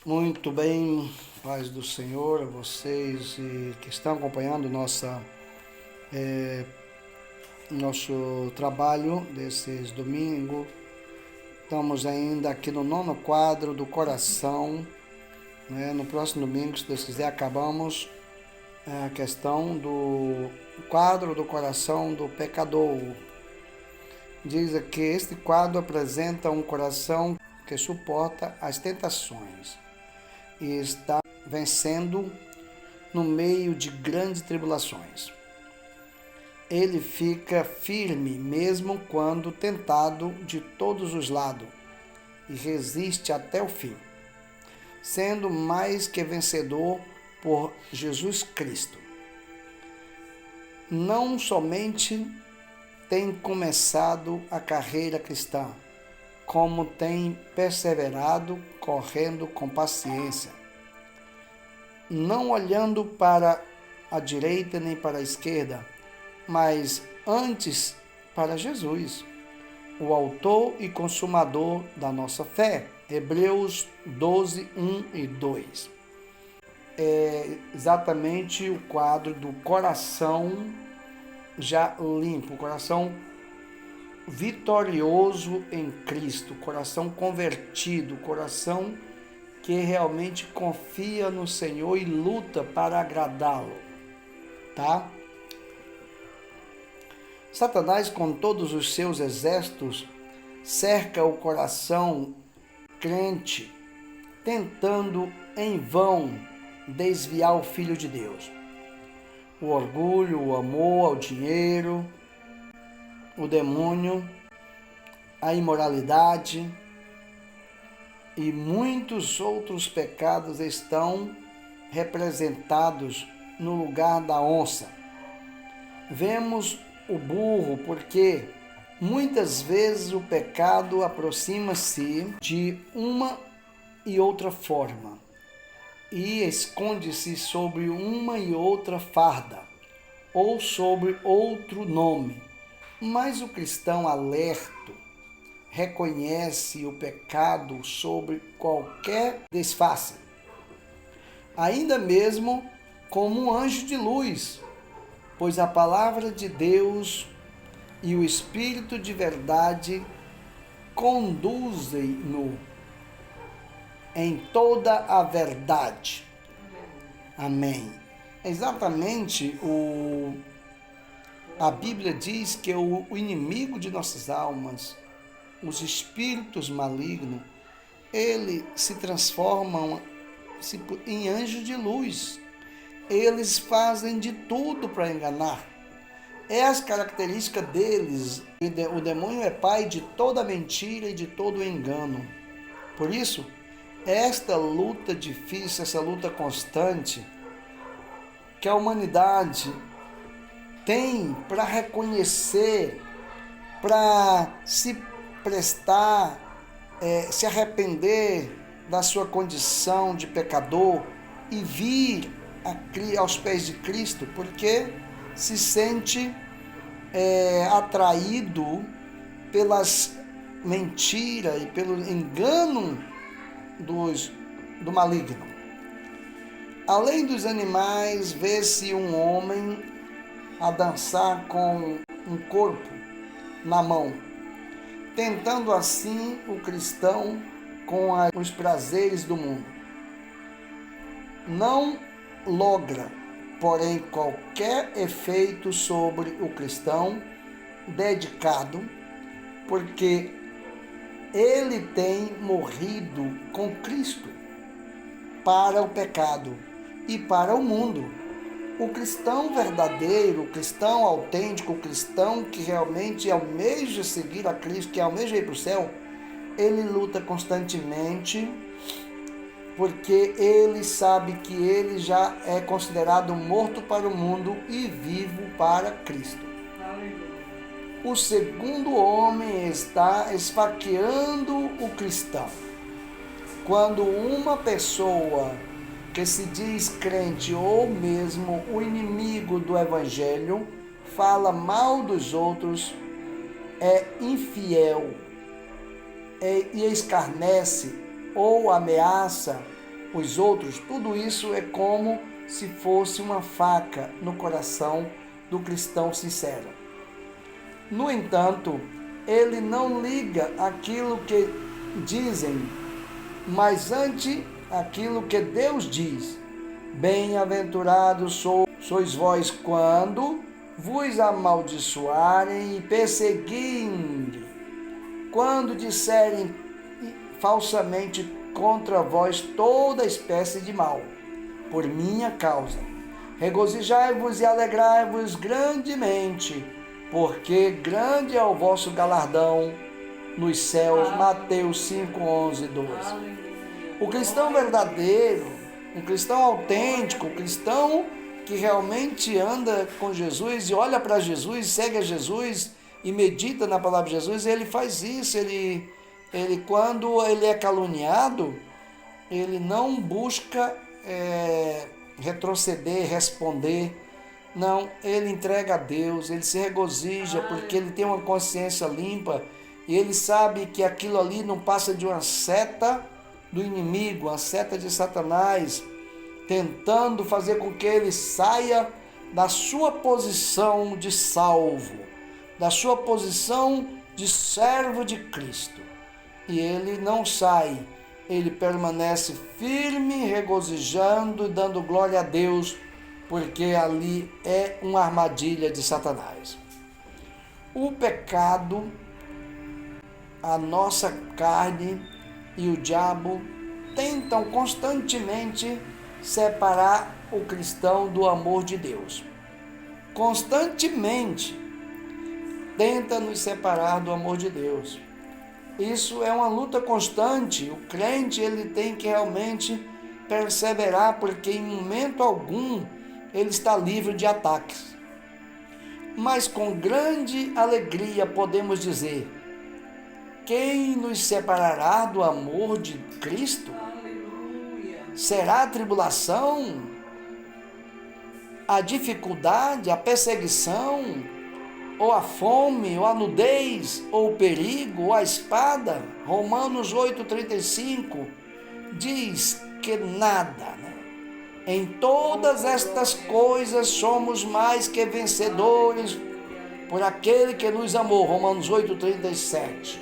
Muito bem, paz do Senhor a vocês e que estão acompanhando nosso trabalho desses domingos. Estamos ainda aqui no nono quadro do coração. No próximo domingo, se Deus quiser, acabamos a questão do quadro do coração do pecador. Diz que este quadro apresenta um coração que suporta as tentações e está vencendo no meio de grandes tribulações. Ele fica firme mesmo quando tentado de todos os lados e resiste até o fim, sendo mais que vencedor por Jesus Cristo. Não somente tem começado a carreira cristã, como tem perseverado correndo com paciência, não olhando para a direita nem para a esquerda, mas antes para Jesus, o autor e consumador da nossa fé. Hebreus 12, 1 e 2. É exatamente o quadro do coração já limpo, coração vitorioso em Cristo, coração convertido, coração que realmente confia no Senhor e luta para agradá-lo, tá? Satanás, com todos os seus exércitos, cerca o coração crente, tentando em vão desviar o Filho de Deus. O orgulho, o amor ao dinheiro, o demônio, a imoralidade e muitos outros pecados estão representados no lugar da onça. Vemos o burro porque muitas vezes o pecado aproxima-se de uma e outra forma e esconde-se sobre uma e outra farda ou sobre outro nome. Mas o cristão alerto reconhece o pecado sobre qualquer disfarce, ainda mesmo como um anjo de luz, pois a palavra de Deus e o Espírito de verdade conduzem-no em toda a verdade. Amém. Exatamente a Bíblia diz que o inimigo de nossas almas, os espíritos malignos, eles se transformam em anjos de luz. Eles fazem de tudo para enganar. É as características deles. O demônio é pai de toda mentira e de todo engano. Por isso, esta luta difícil, essa luta constante, que a humanidade tem para reconhecer, para se prestar, se arrepender da sua condição de pecador e vir aos pés de Cristo, porque se sente atraído pelas mentiras e pelo engano do maligno. Além dos animais, vê-se um homem a dançar com um corpo na mão, tentando assim o cristão com os prazeres do mundo. Não logra, porém, qualquer efeito sobre o cristão dedicado, porque ele tem morrido com Cristo para o pecado e para o mundo. O cristão verdadeiro, o cristão autêntico, o cristão que realmente almeja seguir a Cristo, que almeja ir para o céu, ele luta constantemente, porque ele sabe que ele já é considerado morto para o mundo e vivo para Cristo. O segundo homem está esfaqueando o cristão. Quando uma pessoa que se diz crente ou mesmo o inimigo do evangelho fala mal dos outros, é infiel e escarnece ou ameaça os outros, tudo isso é como se fosse uma faca no coração do cristão sincero. No entanto, ele não liga aquilo que dizem, mas ante aquilo que Deus diz. Bem-aventurados sois vós quando vos amaldiçoarem e perseguirem, quando disserem falsamente contra vós toda espécie de mal, por minha causa. Regozijai-vos e alegrai-vos grandemente, porque grande é o vosso galardão nos céus. Mateus 5, 11, 12. O cristão verdadeiro, um cristão autêntico, um cristão que realmente anda com Jesus e olha para Jesus, segue a Jesus e medita na palavra de Jesus, ele faz isso. Ele quando ele é caluniado, ele não busca retroceder, responder. Não, ele entrega a Deus, ele se regozija porque ele tem uma consciência limpa e ele sabe que aquilo ali não passa de uma seta do inimigo, uma seta de Satanás, tentando fazer com que ele saia da sua posição de salvo, da sua posição de servo de Cristo. E ele não sai, ele permanece firme, regozijando e dando glória a Deus, porque ali é uma armadilha de Satanás. O pecado, a nossa carne e o diabo tentam constantemente separar o cristão do amor de Deus. Constantemente tenta nos separar do amor de Deus. Isso é uma luta constante. O crente ele tem que realmente perseverar, porque em momento algum ele está livre de ataques. Mas com grande alegria podemos dizer: quem nos separará do amor de Cristo? Aleluia. Será a tribulação, a dificuldade, a perseguição, ou a fome, ou a nudez, ou o perigo, ou a espada? Romanos 8,35 diz que nada, em todas estas coisas somos mais que vencedores por aquele que nos amou. Romanos 8,37.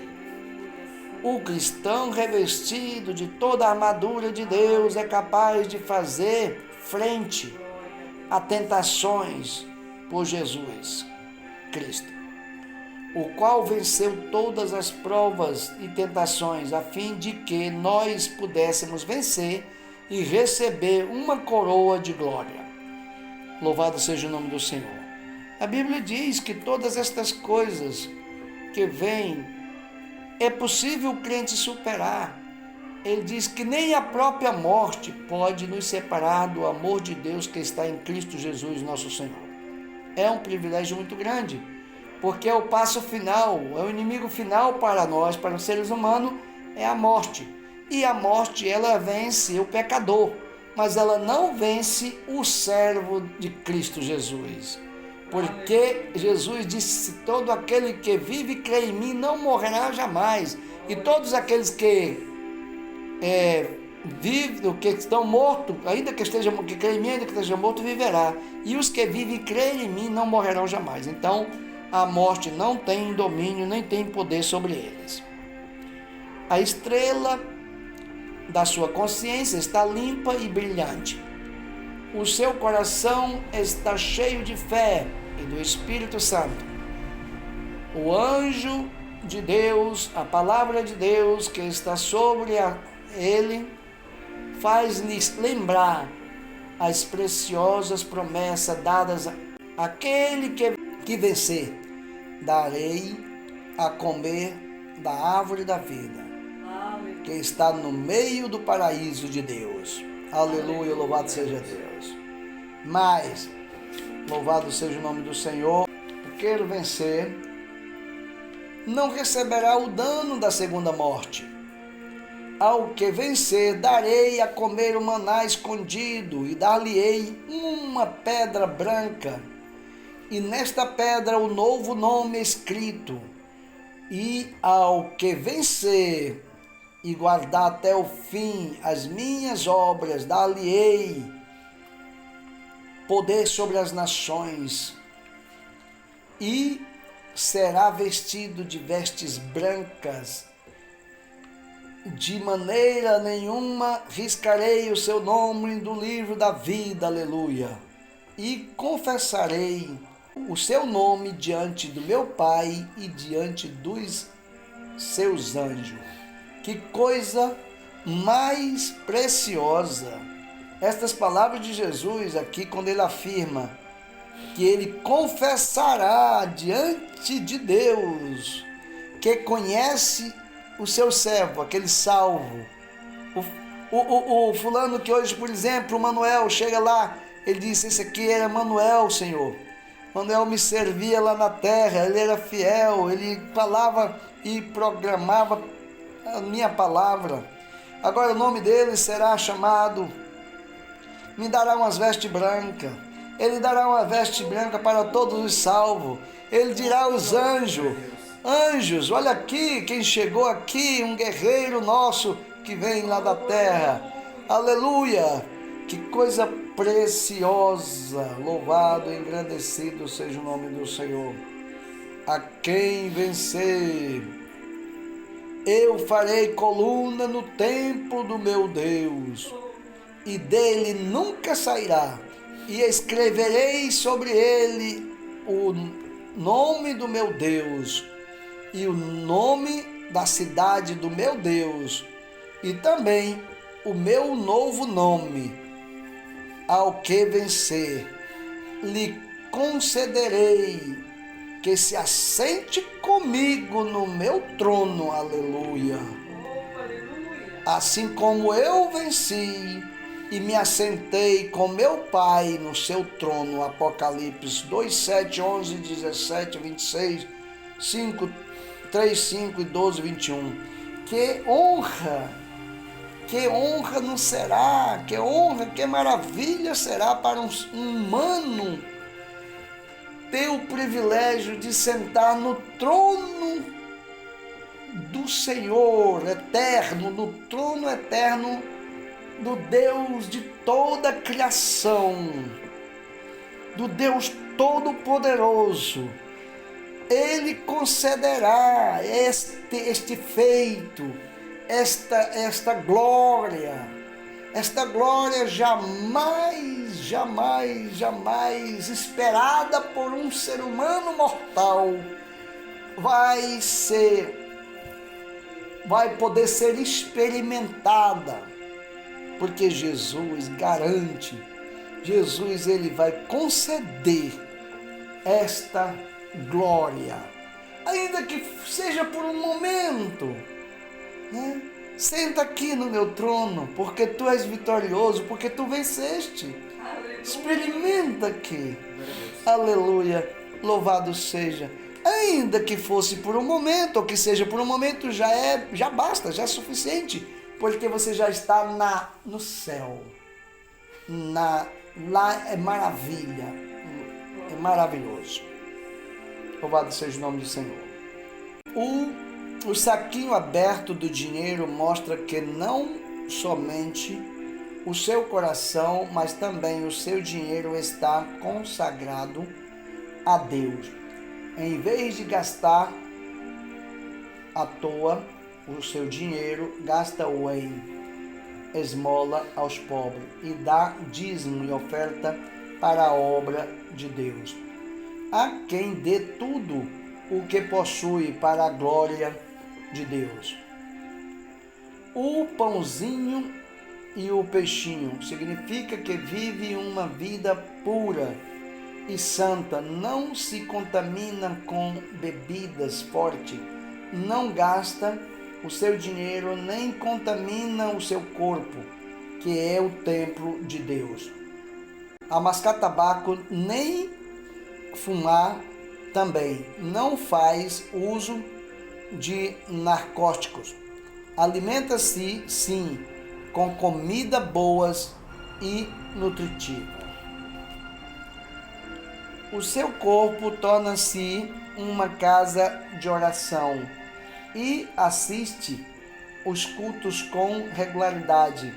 O cristão revestido de toda a armadura de Deus é capaz de fazer frente a tentações por Jesus Cristo, o qual venceu todas as provas e tentações, a fim de que nós pudéssemos vencer e receber uma coroa de glória. Louvado seja o nome do Senhor. A Bíblia diz que todas estas coisas que vêm, é possível o crente superar. Ele diz que nem a própria morte pode nos separar do amor de Deus que está em Cristo Jesus, nosso Senhor. É um privilégio muito grande, porque é o passo final, é o inimigo final para nós, para os seres humanos, é a morte. E a morte, ela vence o pecador, mas ela não vence o servo de Cristo Jesus. Porque Jesus disse: todo aquele que vive e crê em mim não morrerá jamais. E todos aqueles que vivem, que estão mortos, ainda que creem em mim, ainda que esteja morto, viverá. E os que vivem e creem em mim não morrerão jamais. Então, a morte não tem domínio, nem tem poder sobre eles. A estrela da sua consciência está limpa e brilhante. O seu coração está cheio de fé e do Espírito Santo. O anjo de Deus, a palavra de Deus que está sobre ele, faz-lhes lembrar as preciosas promessas dadas àquele que vencer. Darei a comer da árvore da vida, que está no meio do paraíso de Deus. Aleluia, louvado seja Deus. Mas, louvado seja o nome do Senhor, o que ele vencer não receberá o dano da segunda morte. Ao que vencer, darei a comer o maná escondido e dar-lhe-ei uma pedra branca, e nesta pedra o novo nome escrito. E ao que vencer, e guardar até o fim as minhas obras, dar-lhe-ei poder sobre as nações, e será vestido de vestes brancas, de maneira nenhuma riscarei o seu nome do livro da vida, aleluia, e confessarei o seu nome diante do meu Pai e diante dos seus anjos. Que coisa mais preciosa! Estas palavras de Jesus aqui, quando ele afirma que ele confessará diante de Deus, que conhece o seu servo, aquele salvo. O fulano que hoje, por exemplo, o Manuel, chega lá, ele disse, esse aqui era Manuel, Senhor. Manuel me servia lá na terra, ele era fiel, ele falava e programava a minha palavra. Agora o nome dele será chamado, me dará umas vestes brancas. Ele dará uma veste branca para todos os salvos. Ele dirá aos anjos, anjos, olha aqui, quem chegou aqui, um guerreiro nosso que vem lá da terra. Aleluia! Que coisa preciosa! Louvado e engrandecido seja o nome do Senhor. A quem vencer, eu farei coluna no templo do meu Deus, e dele nunca sairá, e escreverei sobre ele o nome do meu Deus, e o nome da cidade do meu Deus, e também o meu novo nome. Ao que vencer, lhe concederei que se assente comigo no meu trono, aleluia. Assim como eu venci e me assentei com meu Pai no seu trono, Apocalipse 2, 7, 11, 17, 26, 5, 3, 5 e 12, 21. Que honra não será, que honra, que maravilha será para um humano ter o privilégio de sentar no trono do Senhor eterno, no trono eterno do Deus de toda a criação, do Deus Todo-Poderoso. Ele concederá este feito, esta glória jamais esperada por um ser humano mortal, vai poder ser experimentada, porque Jesus garante, Jesus ele vai conceder esta glória, ainda que seja por um momento, né? Senta aqui no meu trono, porque tu és vitorioso, porque tu venceste. Aleluia. Experimenta aqui. Aleluia. Louvado seja. Ainda que fosse por um momento, ou que seja por um momento, já basta, já é suficiente, porque você já está no céu. Lá é maravilha. É maravilhoso. Louvado seja o nome do Senhor. O saquinho aberto do dinheiro mostra que não somente o seu coração, mas também o seu dinheiro está consagrado a Deus. Em vez de gastar à toa o seu dinheiro, gasta-o em esmola aos pobres e dá dízimo e oferta para a obra de Deus. Há quem dê tudo o que possui para a glória de Deus. O pãozinho e o peixinho significa que vive uma vida pura e santa, não se contamina com bebidas fortes, não gasta o seu dinheiro, nem contamina o seu corpo, que é o templo de Deus. A mascar tabaco, nem fumar também, não faz uso de narcóticos. Alimenta-se, sim, com comida boas e nutritiva. O seu corpo torna-se uma casa de oração e assiste os cultos com regularidade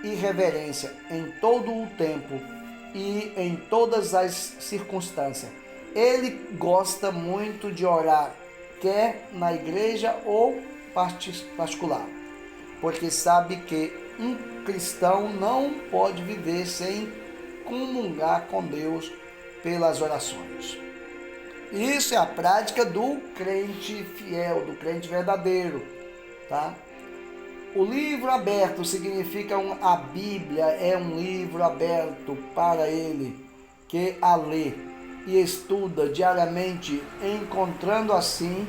e reverência em todo o tempo e em todas as circunstâncias. Ele gosta muito de orar, quer na igreja ou particular, porque sabe que um cristão não pode viver sem comungar com Deus pelas orações. Isso é a prática do crente fiel, do crente verdadeiro, tá? O livro aberto significa a Bíblia é um livro aberto para ele que a lê e estuda diariamente, encontrando assim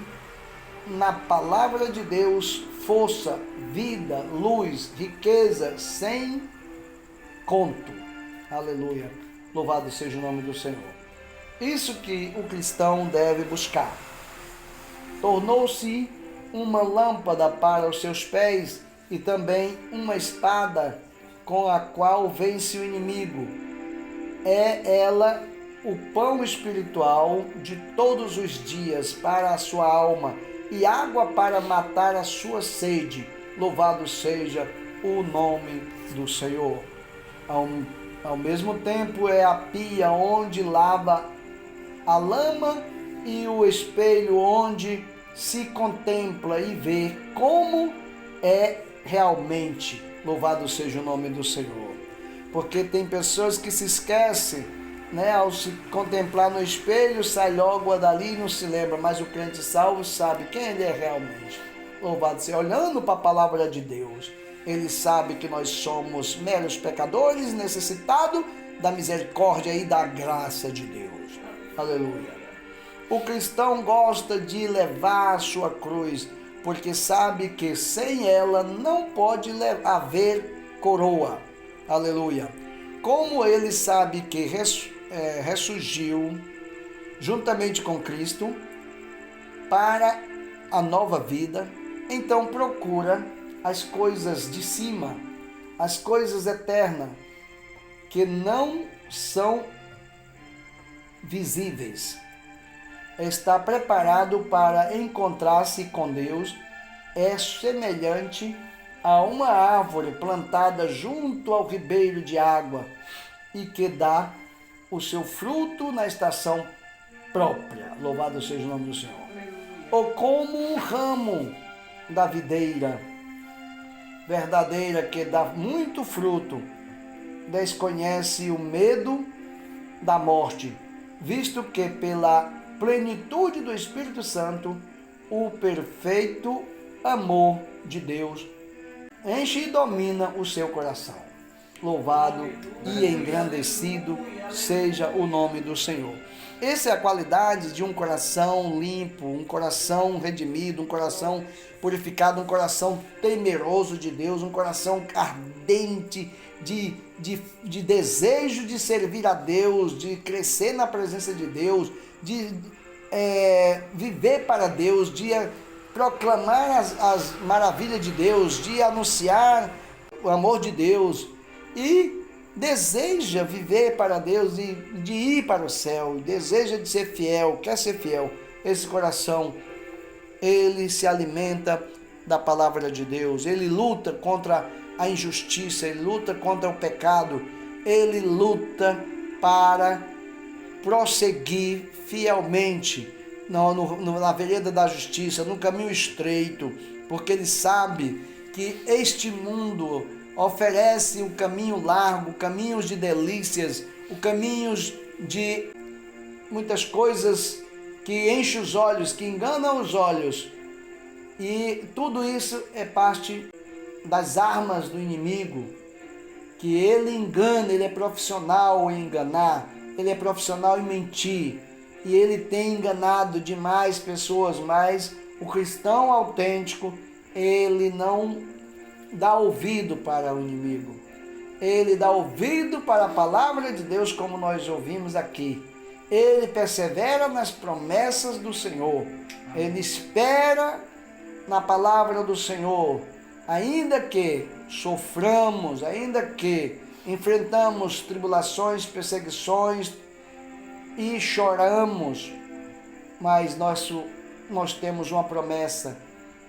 na palavra de Deus força, vida, luz, riqueza sem conto. Aleluia. Louvado seja o nome do Senhor. Isso que o cristão deve buscar. Tornou-se uma lâmpada para os seus pés e também uma espada com a qual vence o inimigo. É ela o pão espiritual de todos os dias para a sua alma e água para matar a sua sede. Louvado seja o nome do Senhor. Ao mesmo tempo é a pia onde lava a lama e o espelho onde se contempla e vê como é realmente. Louvado seja o nome do Senhor. Porque tem pessoas que se esquecem, ao se contemplar no espelho, sai logo dali e não se lembra, mas o crente salvo sabe quem ele é realmente. Louvado seja, olhando para a palavra de Deus, ele sabe que nós somos meros pecadores, necessitados da misericórdia e da graça de Deus. Aleluia. O cristão gosta de levar a sua cruz, porque sabe que sem ela não pode haver coroa. Aleluia. Como ele sabe que ressurgiu juntamente com Cristo para a nova vida, então procura as coisas de cima, as coisas eternas, que não são visíveis. Está preparado para encontrar-se com Deus, é semelhante a uma árvore plantada junto ao ribeiro de água e que dá o seu fruto na estação própria. Louvado seja o nome do Senhor. Ou como um ramo da videira verdadeira que dá muito fruto, desconhece o medo da morte, visto que pela plenitude do Espírito Santo, o perfeito amor de Deus enche e domina o seu coração. Louvado e engrandecido seja o nome do Senhor. Essa é a qualidade de um coração limpo, um coração redimido, um coração purificado, um coração temeroso de Deus, um coração ardente de desejo de servir a Deus, de crescer na presença de Deus, de viver para Deus, de proclamar as maravilhas de Deus, de anunciar o amor de Deus e deseja viver para Deus e de ir para o céu, deseja de ser fiel, quer ser fiel. Esse coração, ele se alimenta da palavra de Deus, ele luta contra a injustiça, ele luta contra o pecado, ele luta para prosseguir fielmente na vereda da justiça, no caminho estreito, porque ele sabe que este mundo oferece um caminho largo, caminhos de delícias, caminhos de muitas coisas que enchem os olhos, que enganam os olhos. E tudo isso é parte das armas do inimigo, que ele engana, ele é profissional em enganar, ele é profissional em mentir, e ele tem enganado demais pessoas, mas o cristão autêntico, ele não dá ouvido para o inimigo. Ele dá ouvido para a palavra de Deus, como nós ouvimos aqui. Ele persevera nas promessas do Senhor. Ele espera na palavra do Senhor. Ainda que soframos, ainda que enfrentamos tribulações, perseguições e choramos, mas nós temos uma promessa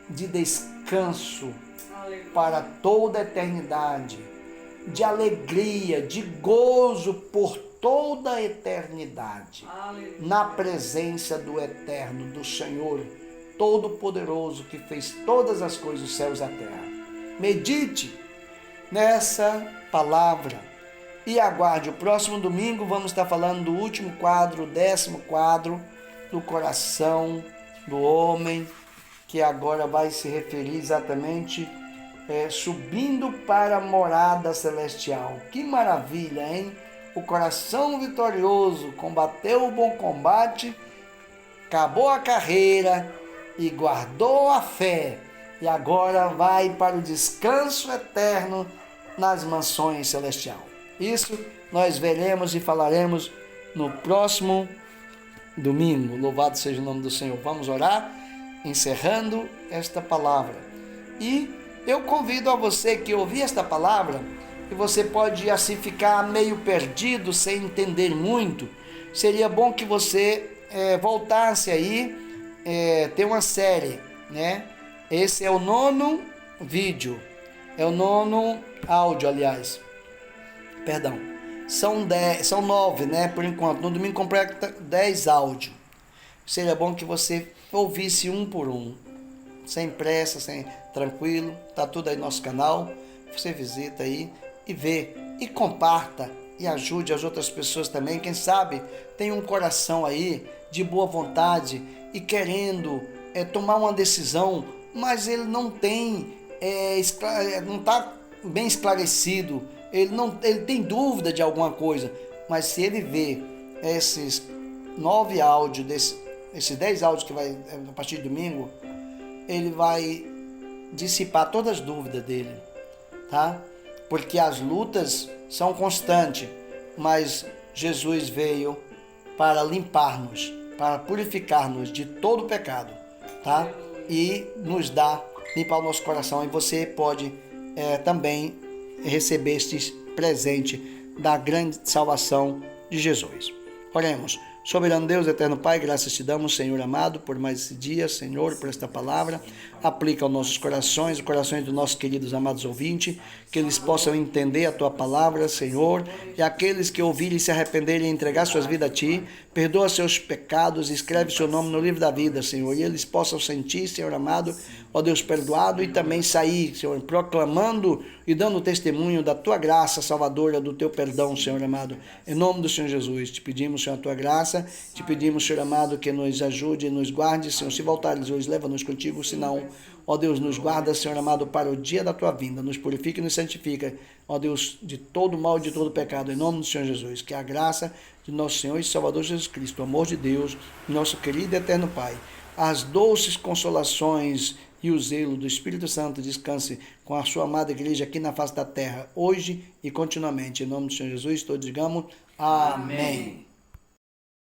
de descanso para toda a eternidade, de alegria, de gozo por toda a eternidade, na presença do Eterno, do Senhor Todo-Poderoso, que fez todas as coisas, os céus e a terra. Medite nessa palavra e aguarde o próximo domingo. Vamos estar falando do último quadro, o 10º quadro do coração do homem, que agora vai se referir exatamente subindo para a morada celestial. Que maravilha, hein? O coração vitorioso combateu o bom combate, acabou a carreira e guardou a fé, e agora vai para o descanso eterno nas mansões celestiais. Isso nós veremos e falaremos no próximo domingo. Louvado seja o nome do Senhor. Vamos orar, encerrando esta palavra. E eu convido a você que ouvir esta palavra, que você pode assim ficar meio perdido, sem entender muito. Seria bom que você voltasse aí, tem uma série, né? Esse é o 9º vídeo, é o 9º áudio, aliás. Perdão, são 9, né? Por enquanto, no domingo completa 10 áudios. Seria bom que você ouvisse um por um, sem pressa, tranquilo. Tá tudo aí no nosso canal. Você visita aí e vê, e comparta, e ajude as outras pessoas também. Quem sabe tem um coração aí de boa vontade e querendo tomar uma decisão, mas ele não tem, não está bem esclarecido, ele tem dúvida de alguma coisa. Mas se ele vê esses 9 áudios, esses 10 áudios que vai a partir de domingo, ele vai dissipar todas as dúvidas dele, tá? Porque as lutas são constantes, mas Jesus veio para limpar-nos, para purificar-nos de todo pecado, tá? E nos dá, limpar o nosso coração. E você pode também receber este presente da grande salvação de Jesus. Oremos. Soberano Deus, eterno Pai, graças te damos, Senhor amado, por mais esse dia, Senhor, por esta palavra. Aplica aos nossos corações, os corações dos nossos queridos amados ouvintes, que eles possam entender a tua palavra, Senhor, e aqueles que ouvirem, se arrependerem e entregar suas vidas a ti, perdoa seus pecados, escreve seu nome no livro da vida, Senhor, e eles possam sentir, Senhor amado, ó Deus perdoado, e também sair, Senhor, proclamando e dando testemunho da tua graça salvadora, do teu perdão, Senhor amado. Em nome do Senhor Jesus, te pedimos, Senhor, a tua graça, te pedimos, Senhor amado, que nos ajude e nos guarde, Senhor. Se voltares hoje, leva-nos contigo, senão, ó Deus, nos guarda, Senhor amado, para o dia da tua vinda. Nos purifica e nos santifica, ó Deus, de todo mal e de todo pecado. Em nome do Senhor Jesus, que a graça de nosso Senhor e Salvador Jesus Cristo, o amor de Deus, nosso querido e eterno Pai, as doces consolações e o zelo do Espírito Santo descanse com a sua amada igreja aqui na face da terra, hoje e continuamente. Em nome do Senhor Jesus, todos digamos amém.